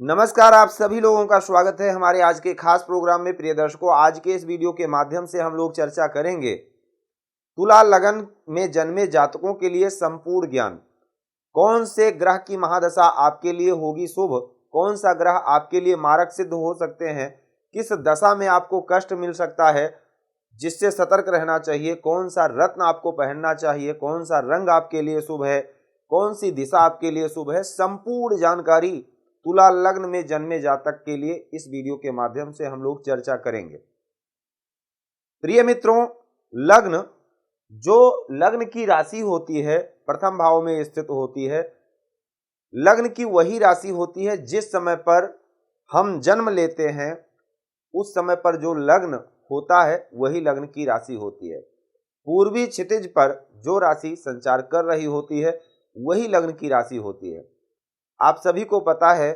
नमस्कार, आप सभी लोगों का स्वागत है हमारे आज के खास प्रोग्राम में। प्रिय दर्शकों, आज के इस वीडियो के माध्यम से हम लोग चर्चा करेंगे तुला लगन में जन्मे जातकों के लिए संपूर्ण ज्ञान। कौन से ग्रह की महादशा आपके लिए होगी शुभ, कौन सा ग्रह आपके लिए मारक सिद्ध हो सकते हैं, किस दशा में आपको कष्ट मिल सकता है जिससे सतर्क रहना चाहिए, कौन सा रत्न आपको पहनना चाहिए, कौन सा रंग आपके लिए शुभ है, कौन सी दिशा आपके लिए शुभ है, संपूर्ण जानकारी तुला लग्न में जन्मे जातक के लिए इस वीडियो के माध्यम से हम लोग चर्चा करेंगे। प्रिय मित्रों, लग्न जो लग्न की राशि होती है प्रथम भाव में स्थित होती है। लग्न की वही राशि होती है जिस समय पर हम जन्म लेते हैं, उस समय पर जो लग्न होता है वही लग्न की राशि होती है। पूर्वी क्षितिज पर जो राशि संचार कर रही होती है वही लग्न की राशि होती है। आप सभी को पता है,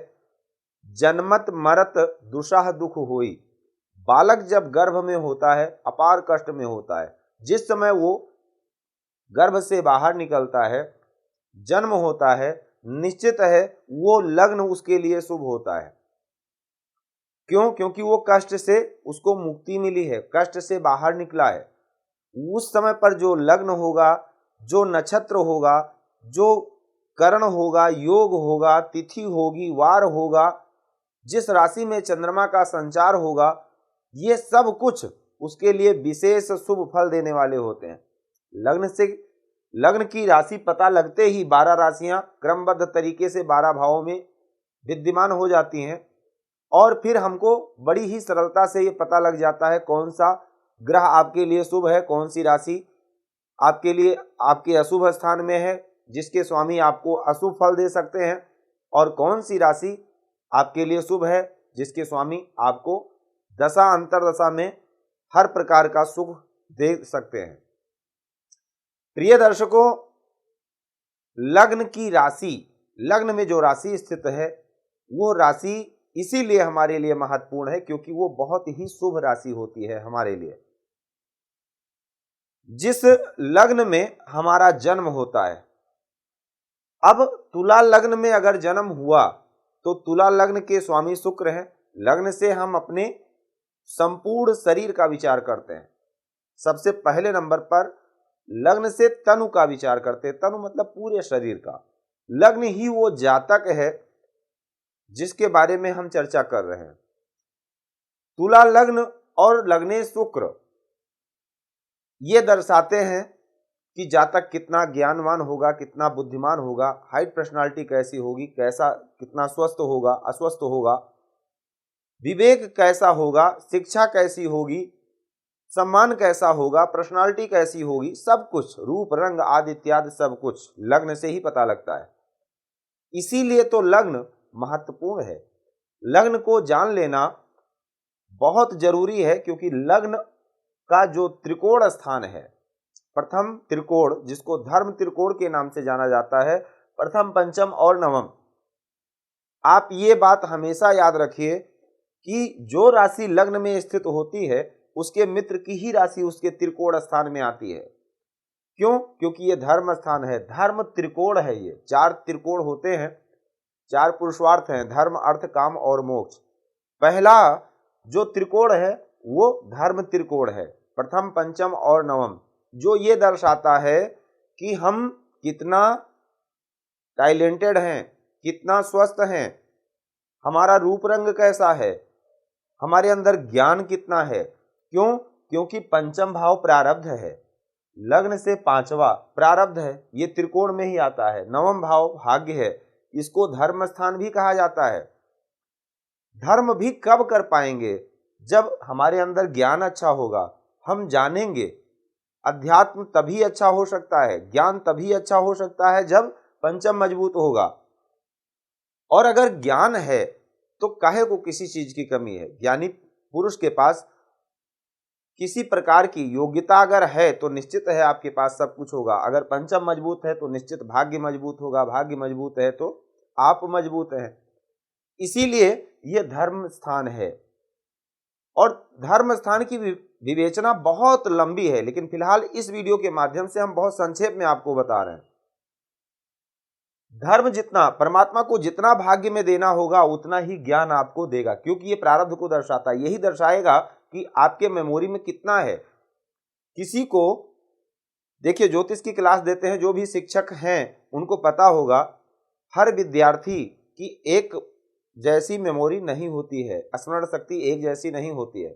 जन्मत मरत दुषाह दुख होई। बालक जब गर्भ में होता है अपार कष्ट में होता है। जिस समय वो गर्भ से बाहर निकलता है, जन्म होता है, निश्चित है वो लग्न उसके लिए शुभ होता है। क्यों? क्योंकि वो कष्ट से उसको मुक्ति मिली है, कष्ट से बाहर निकला है। उस समय पर जो लग्न होगा, जो नक्षत्र होगा, जो करण होगा, योग होगा, तिथि होगी, वार होगा, जिस राशि में चंद्रमा का संचार होगा, ये सब कुछ उसके लिए विशेष शुभ फल देने वाले होते हैं। लग्न की राशि पता लगते ही 12 राशियां क्रमबद्ध तरीके से 12 भावों में विद्यमान हो जाती हैं और फिर हमको बड़ी ही सरलता से ये पता लग जाता है कौन सा ग्रह आपके लिए शुभ है, कौन सी राशि आपके लिए आपके अशुभ स्थान में है जिसके स्वामी आपको अशुभ फल दे सकते हैं, और कौन सी राशि आपके लिए शुभ है जिसके स्वामी आपको दशा अंतरदशा में हर प्रकार का सुख दे सकते हैं। प्रिय दर्शकों, लग्न की राशि, लग्न में जो राशि स्थित है वो राशि इसीलिए हमारे लिए महत्वपूर्ण है क्योंकि वो बहुत ही शुभ राशि होती है हमारे लिए। जिस लग्न में हमारा जन्म होता है, अब तुला लग्न में अगर जन्म हुआ तो तुला लग्न के स्वामी शुक्र हैं। लग्न से हम अपने संपूर्ण शरीर का विचार करते हैं। सबसे पहले नंबर पर लग्न से तनु का विचार करते हैं। तनु मतलब पूरे शरीर का। लग्न ही वो जातक है जिसके बारे में हम चर्चा कर रहे हैं। तुला लग्न और लग्ने शुक्र ये दर्शाते हैं कि जातक कितना ज्ञानवान होगा, कितना बुद्धिमान होगा, हाइट पर्सनालिटी कैसी होगी, कैसा कितना स्वस्थ होगा, अस्वस्थ होगा, विवेक कैसा होगा, शिक्षा कैसी होगी, सम्मान कैसा होगा, पर्सनालिटी कैसी होगी, सब कुछ रूप रंग आदि इत्यादि सब कुछ लग्न से ही पता लगता है। इसीलिए तो लग्न महत्वपूर्ण है। लग्न को जान लेना बहुत जरूरी है क्योंकि लग्न का जो त्रिकोण स्थान है, प्रथम त्रिकोण जिसको धर्म त्रिकोण के नाम से जाना जाता है, प्रथम पंचम और नवम। आप ये बात हमेशा याद रखिए कि जो राशि लग्न में स्थित होती है उसके मित्र की ही राशि उसके त्रिकोण स्थान में आती है। क्यों? क्योंकि ये धर्म स्थान है, धर्म त्रिकोण है। ये 4 त्रिकोण होते हैं, 4 पुरुषार्थ हैं, धर्म अर्थ काम और मोक्ष। पहला जो त्रिकोण है वो धर्म त्रिकोण है, प्रथम पंचम और नवम, जो ये दर्शाता है कि हम कितना टैलेंटेड हैं, कितना स्वस्थ हैं, हमारा रूप रंग कैसा है, हमारे अंदर ज्ञान कितना है। क्यों? क्योंकि पंचम भाव प्रारब्ध है, लग्न से 5वां प्रारब्ध है, ये त्रिकोण में ही आता है। नवम भाव भाग्य है, इसको धर्म स्थान भी कहा जाता है। धर्म भी कब कर पाएंगे? जब हमारे अंदर ज्ञान अच्छा होगा, हम जानेंगे। अध्यात्म तभी अच्छा हो सकता है, ज्ञान तभी अच्छा हो सकता है जब पंचम मजबूत होगा। और अगर ज्ञान है तो काहे को किसी चीज की कमी है। ज्ञानी पुरुष के पास किसी प्रकार की योग्यता अगर है तो निश्चित है आपके पास सब कुछ होगा। अगर पंचम मजबूत है तो निश्चित भाग्य मजबूत होगा, भाग्य मजबूत है तो आप मजबूत हैं। इसीलिए यह धर्म स्थान है और धर्म स्थान की विवेचना बहुत लंबी है, लेकिन फिलहाल इस वीडियो के माध्यम से हम बहुत संक्षेप में आपको बता रहे हैं। धर्म जितना, परमात्मा को जितना भाग्य में देना होगा उतना ही ज्ञान आपको देगा, क्योंकि ये प्रारब्ध को दर्शाता है। यही दर्शाएगा कि आपके मेमोरी में कितना है। किसी को देखिए, ज्योतिष की क्लास देते हैं जो भी शिक्षक हैं उनको पता होगा, हर विद्यार्थी की एक जैसी मेमोरी नहीं होती है, स्मरण शक्ति एक जैसी नहीं होती है।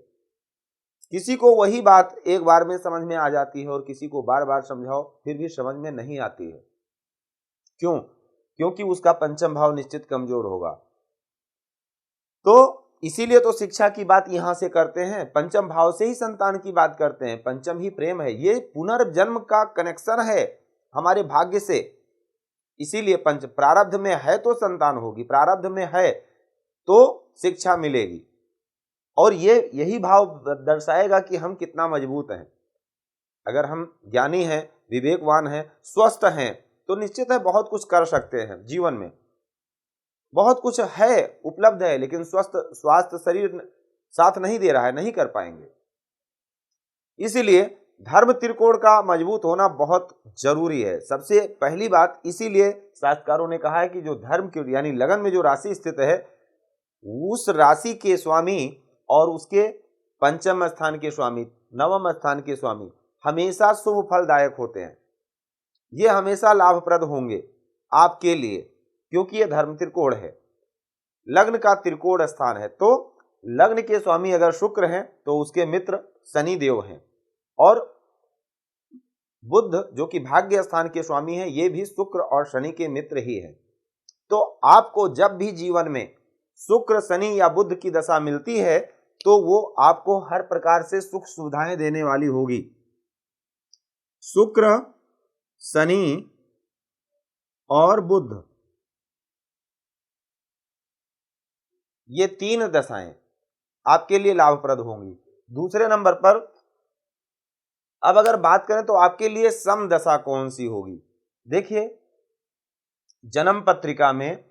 किसी को वही बात एक बार में समझ में आ जाती है और किसी को बार बार समझाओ फिर भी समझ में नहीं आती है। क्यों? क्योंकि उसका पंचम भाव निश्चित कमजोर होगा। तो इसीलिए तो शिक्षा की बात यहां से करते हैं, पंचम भाव से ही संतान की बात करते हैं। पंचम ही प्रेम है, ये पुनर्जन्म का कनेक्शन है हमारे भाग्य से। इसीलिए पंच प्रारब्ध में है तो संतान होगी, प्रारब्ध में है तो शिक्षा मिलेगी, और यही भाव दर्शाएगा कि हम कितना मजबूत हैं। अगर हम ज्ञानी हैं, विवेकवान हैं, स्वस्थ हैं, तो निश्चित है बहुत कुछ कर सकते हैं जीवन में। बहुत कुछ है, उपलब्ध है, लेकिन स्वास्थ्य शरीर साथ नहीं दे रहा है, नहीं कर पाएंगे। इसीलिए धर्म त्रिकोण का मजबूत होना बहुत जरूरी है। सबसे पहली बात, इसीलिए शास्त्रकारों ने कहा है कि जो धर्म की यानी लगन में जो राशि स्थित है, उस राशि के स्वामी और उसके पंचम स्थान के स्वामी, नवम स्थान के स्वामी हमेशा शुभ फलदायक होते हैं। ये हमेशा लाभप्रद होंगे आपके लिए, क्योंकि यह धर्म त्रिकोण है, लग्न का त्रिकोण स्थान है। तो लग्न के स्वामी अगर शुक्र हैं तो उसके मित्र शनि देव हैं, और बुध जो कि भाग्य स्थान के स्वामी हैं, ये भी शुक्र और शनि के मित्र ही हैं। तो आपको जब भी जीवन में शुक्र, शनि या बुध की दशा मिलती है तो वो आपको हर प्रकार से सुख सुविधाएं देने वाली होगी। शुक्र, शनि और बुध, ये तीन दशाएं आपके लिए लाभप्रद होंगी। दूसरे नंबर पर अब अगर बात करें तो आपके लिए सम दशा कौन सी होगी। देखिए, जन्म पत्रिका में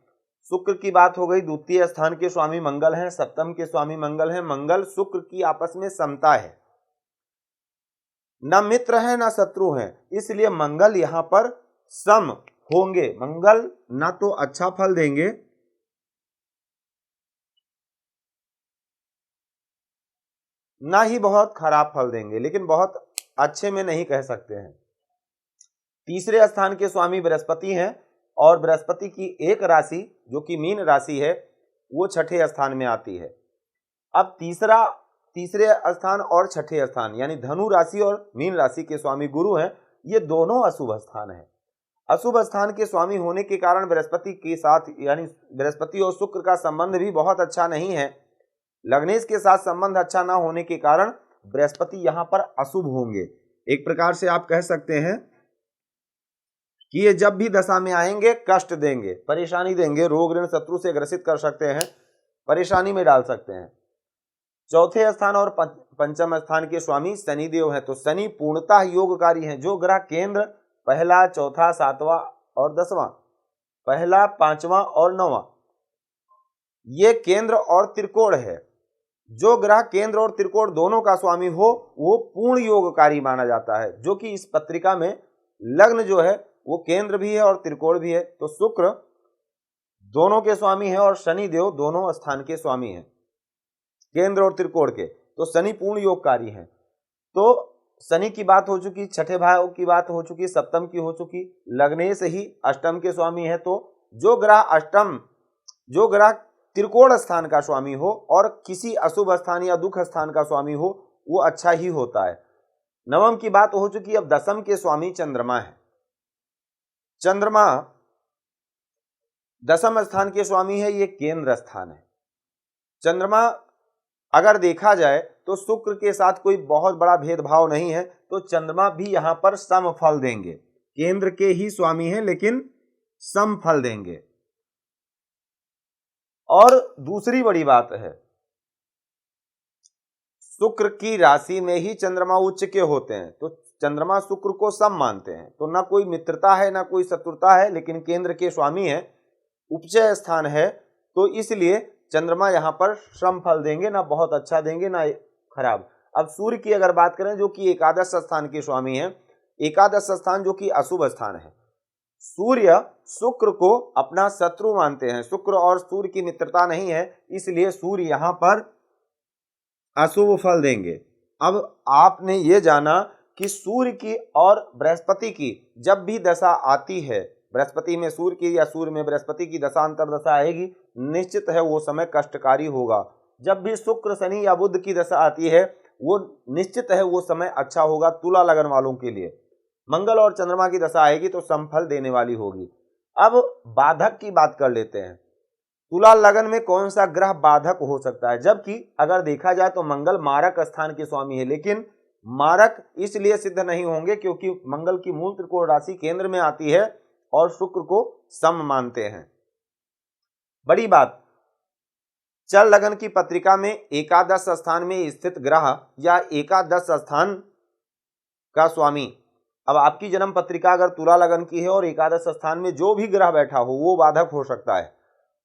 शुक्र की बात हो गई, द्वितीय स्थान के स्वामी मंगल हैं, सप्तम के स्वामी मंगल हैं। मंगल शुक्र की आपस में समता है, न मित्र है न शत्रु है, इसलिए मंगल यहां पर सम होंगे। मंगल ना तो अच्छा फल देंगे ना ही बहुत खराब फल देंगे, लेकिन बहुत अच्छे में नहीं कह सकते हैं। तीसरे स्थान के स्वामी बृहस्पति हैं, और बृहस्पति की एक राशि जो कि मीन राशि है वो छठे स्थान में आती है। अब तीसरे स्थान और छठे स्थान यानी धनु राशि और मीन राशि के स्वामी गुरु हैं, ये दोनों अशुभ स्थान हैं। अशुभ स्थान के स्वामी होने के कारण बृहस्पति के साथ यानी बृहस्पति और शुक्र का संबंध भी बहुत अच्छा नहीं है। लग्नेश के साथ संबंध अच्छा ना होने के कारण बृहस्पति यहां पर अशुभ होंगे। एक प्रकार से आप कह सकते हैं कि ये जब भी दशा में आएंगे कष्ट देंगे, परेशानी देंगे, रोग ऋण शत्रु से ग्रसित कर सकते हैं, परेशानी में डाल सकते हैं। चौथे स्थान और पंचम स्थान के स्वामी शनि देव हैं, तो शनि पूर्णतः योगकारी हैं। जो ग्रह केंद्र पहला, चौथा, सातवां और 10वां, पहला, 5वां और 9वां, ये केंद्र और त्रिकोण है। जो ग्रह केंद्र और त्रिकोण दोनों का स्वामी हो वो पूर्ण योगकारी माना जाता है, जो कि इस पत्रिका में लग्न जो है वो केंद्र भी है और त्रिकोण भी है। तो शुक्र दोनों के स्वामी है और शनि देव दोनों स्थान के स्वामी हैं, केंद्र और त्रिकोण के। तो शनि पूर्ण योगकारी हैं। तो शनि की बात हो चुकी, छठे भाव की बात हो चुकी, सप्तम की हो चुकी, लग्नेश ही अष्टम के स्वामी है। तो जो ग्रह त्रिकोण स्थान का स्वामी हो और किसी अशुभ स्थान या दुख स्थान का स्वामी हो वो अच्छा ही होता है। नवम की बात हो चुकी। अब दशम के स्वामी चंद्रमा है। चंद्रमा दशम स्थान के स्वामी है, ये केंद्र स्थान है। चंद्रमा अगर देखा जाए तो शुक्र के साथ कोई बहुत बड़ा भेदभाव नहीं है, तो चंद्रमा भी यहां पर सम फल देंगे। केंद्र के ही स्वामी हैं लेकिन सम फल देंगे। और दूसरी बड़ी बात है, शुक्र की राशि में ही चंद्रमा उच्च के होते हैं, तो चंद्रमा शुक्र को सम मानते हैं। तो ना कोई मित्रता है ना कोई शत्रुता है, लेकिन केंद्र के स्वामी है, उपचय स्थान है, तो इसलिए चंद्रमा यहां पर सम फल देंगे, ना बहुत अच्छा देंगे ना खराब। अब सूर्य की अगर बात करें जो कि एकादश स्थान के स्वामी है, एकादश स्थान जो कि अशुभ स्थान है, सूर्य शुक्र को अपना शत्रु मानते हैं, शुक्र और सूर्य की मित्रता नहीं है, इसलिए सूर्य यहां पर अशुभ फल देंगे। अब आपने ये जाना कि सूर्य की और बृहस्पति की जब भी दशा आती है, बृहस्पति में सूर्य की या सूर्य में बृहस्पति की दशा अंतर्दशा आएगी, निश्चित है वो समय कष्टकारी होगा। जब भी शुक्र शनि या बुध की दशा आती है वो निश्चित है वो समय अच्छा होगा तुला लगन वालों के लिए। मंगल और चंद्रमा की दशा आएगी तो समफल देने वाली होगी। अब बाधक की बात कर लेते हैं। तुला लगन में कौन सा ग्रह बाधक हो सकता है? जबकि अगर देखा जाए तो मंगल मारक स्थान के स्वामी है, लेकिन मारक इसलिए सिद्ध नहीं होंगे क्योंकि मंगल की मूल त्रिकोण राशि केंद्र में आती है और शुक्र को सम मानते हैं। बड़ी बात, चल लगन की पत्रिका में एकादश स्थान में स्थित ग्रह या एकादश स्थान का स्वामी, अब आपकी जन्म पत्रिका अगर तुला लगन की है और एकादश स्थान में जो भी ग्रह बैठा हो वो बाधक हो सकता है।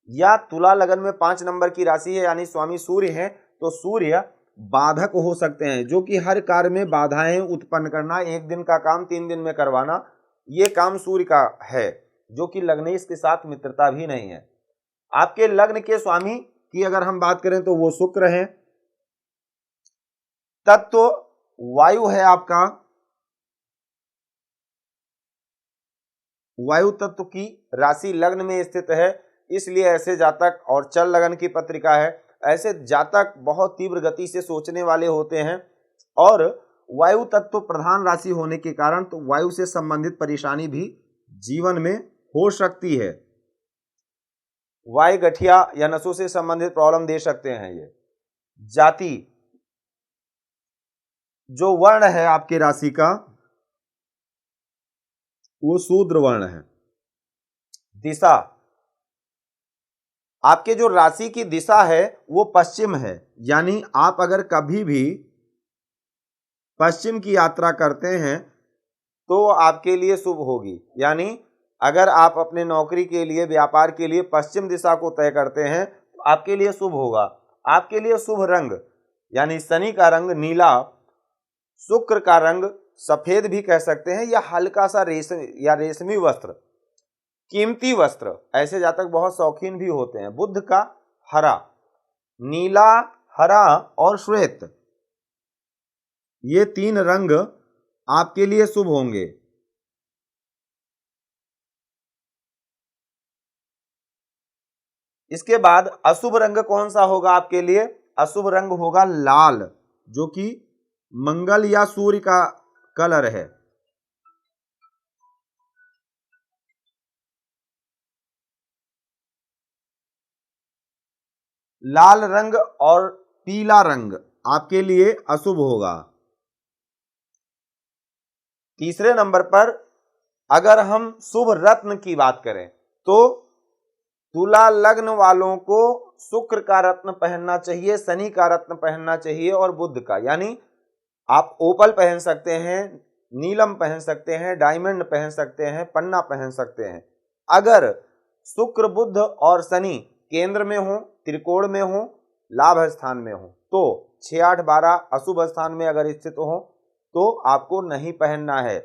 या तुला लगन में 5 नंबर की राशि है यानी स्वामी सूर्य है तो सूर्य बाधक हो सकते हैं, जो कि हर कार्य में बाधाएं उत्पन्न करना, एक दिन का काम 3 दिन में करवाना, ये काम सूर्य का है, जो कि लग्नेश के साथ मित्रता भी नहीं है। आपके लग्न के स्वामी की अगर हम बात करें तो वो शुक्र है। तत्व वायु है आपका, वायु तत्व की राशि लग्न में स्थित है, इसलिए ऐसे जातक, और चल लगन की पत्रिका है, ऐसे जातक बहुत तीव्र गति से सोचने वाले होते हैं और वायु तत्व प्रधान राशि होने के कारण तो वायु से संबंधित परेशानी भी जीवन में हो सकती है। वायु गठिया या नसों से संबंधित प्रॉब्लम दे सकते हैं। ये जाति, जो वर्ण है आपके राशि का वो शूद्र वर्ण है। दिशा, आपके जो राशि की दिशा है वो पश्चिम है, यानी आप अगर कभी भी पश्चिम की यात्रा करते हैं तो आपके लिए शुभ होगी। यानी अगर आप अपने नौकरी के लिए, व्यापार के लिए पश्चिम दिशा को तय करते हैं तो आपके लिए शुभ होगा। आपके लिए शुभ रंग यानी शनि का रंग नीला, शुक्र का रंग सफेद भी कह सकते हैं, या हल्का सा रेशम या रेशमी वस्त्र, कीमती वस्त्र, ऐसे जातक बहुत शौकीन भी होते हैं। बुध का हरा, नीला, हरा और श्वेत, ये 3 रंग आपके लिए शुभ होंगे। इसके बाद अशुभ रंग कौन सा होगा आपके लिए? अशुभ रंग होगा लाल, जो कि मंगल या सूर्य का कलर है। लाल रंग और पीला रंग आपके लिए अशुभ होगा। तीसरे नंबर पर अगर हम शुभ रत्न की बात करें तो तुला लग्न वालों को शुक्र का रत्न पहनना चाहिए, शनि का रत्न पहनना चाहिए और बुध का, यानी आप ओपल पहन सकते हैं, नीलम पहन सकते हैं, डायमंड पहन सकते हैं, पन्ना पहन सकते हैं। अगर शुक्र, बुध और शनि केंद्र में हो, त्रिकोण में हो, लाभ स्थान में हो तो 6, 8, 12 अशुभ स्थान में अगर स्थित हो तो आपको नहीं पहनना है।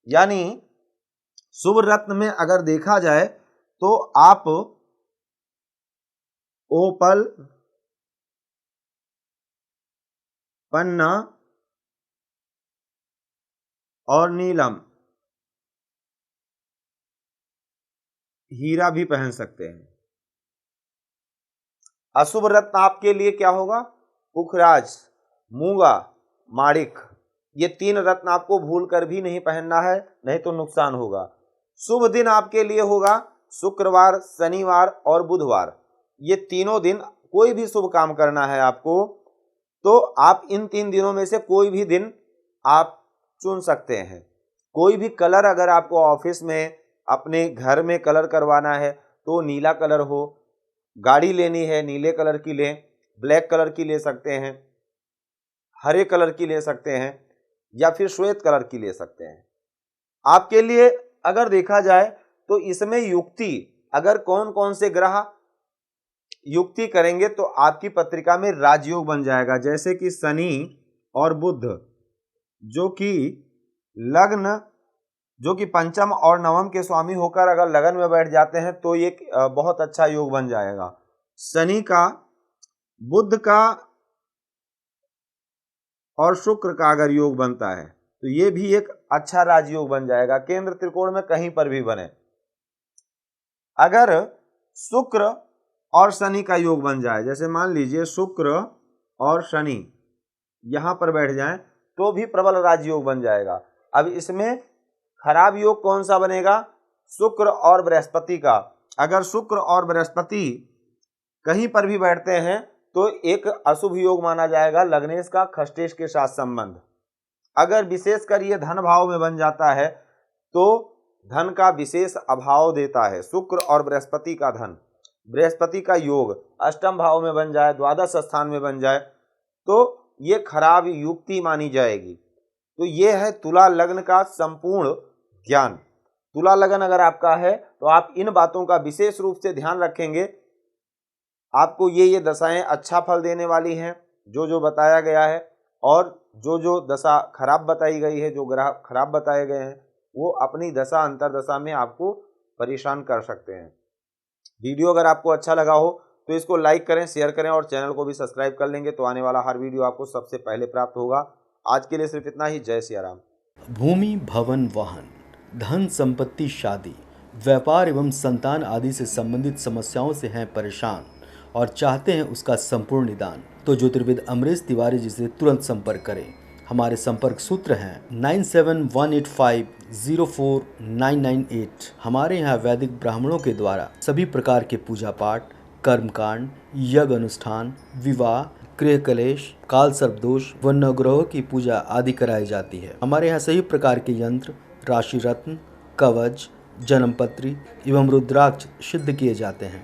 यानी शुभ रत्न में अगर देखा जाए तो आप ओपल, पन्ना और नीलम, हीरा भी पहन सकते हैं। अशुभ रत्न आपके लिए क्या होगा? पुखराज, मूंगा, माणिक, ये 3 रत्न आपको भूल कर भी नहीं पहनना है, नहीं तो नुकसान होगा। शुभ दिन आपके लिए होगा शुक्रवार, शनिवार और बुधवार, ये तीनों दिन कोई भी शुभ काम करना है आपको तो आप इन 3 दिनों में से कोई भी दिन आप चुन सकते हैं। कोई भी कलर, अगर आपको ऑफिस में, अपने घर में कलर करवाना है तो नीला कलर हो, गाड़ी लेनी है नीले कलर की लें, ब्लैक कलर की ले सकते हैं, हरे कलर की ले सकते हैं या फिर श्वेत कलर की ले सकते हैं। आपके लिए अगर देखा जाए तो इसमें युक्ति, अगर कौन कौन से ग्रह युक्ति करेंगे तो आपकी पत्रिका में राजयोग बन जाएगा, जैसे कि शनि और बुध, जो कि लग्न, जो कि पंचम और नवम के स्वामी होकर अगर लगन में बैठ जाते हैं तो ये बहुत अच्छा योग बन जाएगा। शनि का, बुध का और शुक्र का अगर योग बनता है तो ये भी एक अच्छा राजयोग बन जाएगा, केंद्र त्रिकोण में कहीं पर भी बने। अगर शुक्र और शनि का योग बन जाए, जैसे मान लीजिए शुक्र और शनि यहां पर बैठ जाएं, तो भी प्रबल राजयोग बन जाएगा। अब इसमें खराब योग कौन सा बनेगा? शुक्र और बृहस्पति का। अगर शुक्र और बृहस्पति कहीं पर भी बैठते हैं तो एक अशुभ योग माना जाएगा, लग्नेश का खष्टेश के साथ संबंध। अगर विशेषकर ये धन भाव में बन जाता है तो धन का विशेष अभाव देता है। शुक्र और बृहस्पति का धन, बृहस्पति का योग अष्टम भाव में बन जाए, द्वादश स्थान में बन जाए तो ये खराब युक्ति मानी जाएगी। तो ये है तुला लग्न का संपूर्ण ज्ञान। तुला लग्न अगर आपका है तो आप इन बातों का विशेष रूप से ध्यान रखेंगे। आपको ये दशाएं अच्छा फल देने वाली हैं जो जो बताया गया है, और जो जो दशा खराब बताई गई है, जो ग्रह खराब बताए गए हैं, वो अपनी दशा अंतरदशा में आपको परेशान कर सकते हैं। वीडियो अगर आपको अच्छा लगा हो तो इसको लाइक करें, शेयर करें और चैनल को भी सब्सक्राइब कर लेंगे तो आने वाला हर वीडियो आपको सबसे पहले प्राप्त होगा। आज के लिए सिर्फ इतना ही। जय सिया राम। भूमि, भवन, वाहन, धन संपत्ति, शादी, व्यापार एवं संतान आदि से संबंधित समस्याओं से हैं परेशान और चाहते हैं उसका संपूर्ण निदान, तो ज्योतिर्विद अमरीश तिवारी जी से तुरंत संपर्क करें। हमारे संपर्क सूत्र हैं 9718504998। हमारे यहाँ वैदिक ब्राह्मणों के द्वारा सभी प्रकार के पूजा पाठ, कर्मकांड, यज्ञ अनुष्ठान, विवाह, गृह कलेश, काल सर्पदोष व नवग्रहों की पूजा आदि कराई जाती है। हमारे यहाँ सभी प्रकार के यंत्र, राशि रत्न, कवच, जन्मपत्री एवं रुद्राक्ष सिद्ध किए जाते हैं।